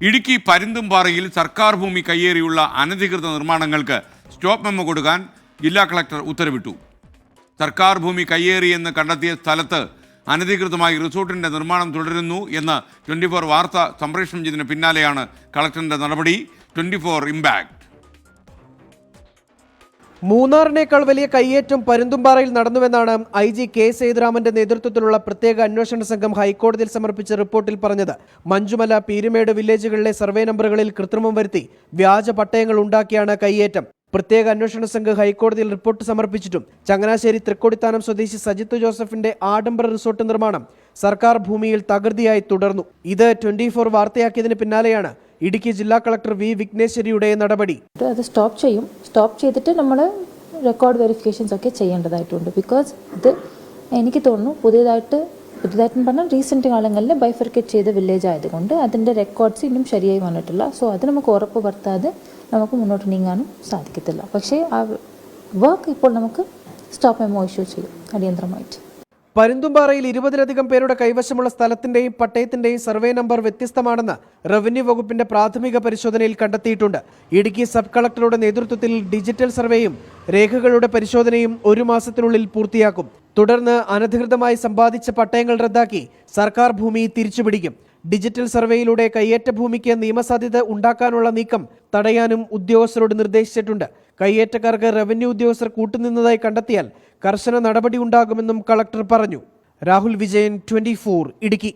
ഇടുക്കി പരുന്തുംപാറയിൽ സർക്കാർ ഭൂമി കയ്യേറിയുള്ള അനധികൃത നിർമ്മാണങ്ങൾക്ക് സ്റ്റോപ്പ് മെമ്മോ കൊടുക്കാൻ ജില്ലാ കളക്ടർ ഉത്തരവിട്ടു. സർക്കാർ ഭൂമി കയ്യേറിയെന്ന് കണ്ടെത്തിയ സ്ഥലത്ത് അനധികൃതമായി റിസോർട്ടിന്റെ നിർമ്മാണം തുടരുന്നു എന്ന് 24 വാർത്ത സംപ്രേഷണം ചെയ്തതിന് പിന്നാലെയാണ് കളക്ടറിന്റെ നടപടി. 24 ഇമ്പാക്ട്. മൂന്നാറിനേക്കാൾ വലിയ കയ്യേറ്റം പരുന്തുംപാറയിൽ നടന്നുവെന്നാണ് IG കെ സേതുരാമന്റെ നേതൃത്വത്തിലുള്ള പ്രത്യേക അന്വേഷണ സംഘം ഹൈക്കോടതിയിൽ സമർപ്പിച്ച റിപ്പോർട്ടിൽ പറഞ്ഞത്. മഞ്ചുമല, പീരുമേട് വില്ലേജുകളിലെ സർവേ നമ്പറുകളിൽ കൃത്രിമം വരുത്തി വ്യാജ പട്ടയങ്ങൾ ഉണ്ടാക്കിയാണ് കയ്യേറ്റം. പ്രത്യേക അന്വേഷണ സംഘം ഹൈക്കോടതിയിൽ റിപ്പോർട്ട് സമർപ്പിച്ചിട്ടും ചങ്ങനാശ്ശേരി തൃക്കൊടിത്താനം സ്വദേശി സജിത്ത് ജോസഫിന്റെ ആഡംബര റിസോർട്ട് നിർമ്മാണം സർക്കാർ ഭൂമിയിൽ തകൃതിയായി തുടർന്നു. ഇത് 24 വാർത്തയാക്കിയതിന് പിന്നാലെയാണ് ഇടുക്കി ജില്ലാ കളക്ടർ വി വിഘ്നേശ്വരിയുടെ നടപടി. അത് സ്റ്റോപ്പ് ചെയ്തിട്ട് നമ്മൾ റെക്കോർഡ് വെരിഫിക്കേഷൻസ് ഒക്കെ ചെയ്യേണ്ടതായിട്ടുണ്ട്. ബിക്കോസ് ഇത് എനിക്ക് തോന്നുന്നു പുതിയതായിട്ട് പറഞ്ഞാൽ റീസെൻറ്റ് കാലങ്ങളിൽ ബൈഫർക്കേറ്റ് ചെയ്ത വില്ലേജ് ആയതുകൊണ്ട് അതിൻ്റെ റെക്കോർഡ്സ് ഇന്നും ശരിയായി വന്നിട്ടില്ല. സോ അത് നമുക്ക് ഉറപ്പ് വരുത്താതെ നമുക്ക് മുന്നോട്ട് നീങ്ങാനും സാധിക്കത്തില്ല. പക്ഷേ ആ വർക്ക് ഇപ്പോൾ നമുക്ക് സ്റ്റോപ്പ് മെമ്മോ ഇഷ്യൂ ചെയ്യും അടിയന്തരമായിട്ട്. പരുന്തുംപാറയിൽ 20-ലധികം പേരുടെ കൈവശമുള്ള സ്ഥലത്തിന്റെയും പട്ടയത്തിന്റെയും സർവേ നമ്പർ വ്യത്യസ്തമാണെന്ന് റവന്യൂ വകുപ്പിന്റെ പ്രാഥമിക പരിശോധനയിൽ കണ്ടെത്തിയിട്ടുണ്ട്. ഇടുക്കി സബ് കളക്ടറുടെ നേതൃത്വത്തിൽ ഡിജിറ്റൽ സർവേയും രേഖകളുടെ പരിശോധനയും 1 മാസത്തിനുള്ളിൽ പൂർത്തിയാക്കും. തുടർന്ന് അനധികൃതമായി സമ്പാദിച്ച പട്ടയങ്ങൾ റദ്ദാക്കി സർക്കാർ ഭൂമി തിരിച്ചുപിടിക്കും. ഡിജിറ്റൽ സർവേയിലൂടെ കയ്യേറ്റ ഭൂമിക്ക് നിയമസാധ്യത ഉണ്ടാക്കാനുള്ള നീക്കം തടയാനും ഉദ്യോഗസ്ഥരോട് നിർദ്ദേശിച്ചിട്ടുണ്ട്. കയ്യേറ്റക്കാർക്ക് റവന്യൂ ഉദ്യോഗസ്ഥർ കൂട്ടുനിന്നതായി കണ്ടെത്തിയാൽ കർശന നടപടി ഉണ്ടാകുമെന്നും കളക്ടർ പറഞ്ഞു. രാഹുൽ വിജയൻ, 24 ഇടുക്കി.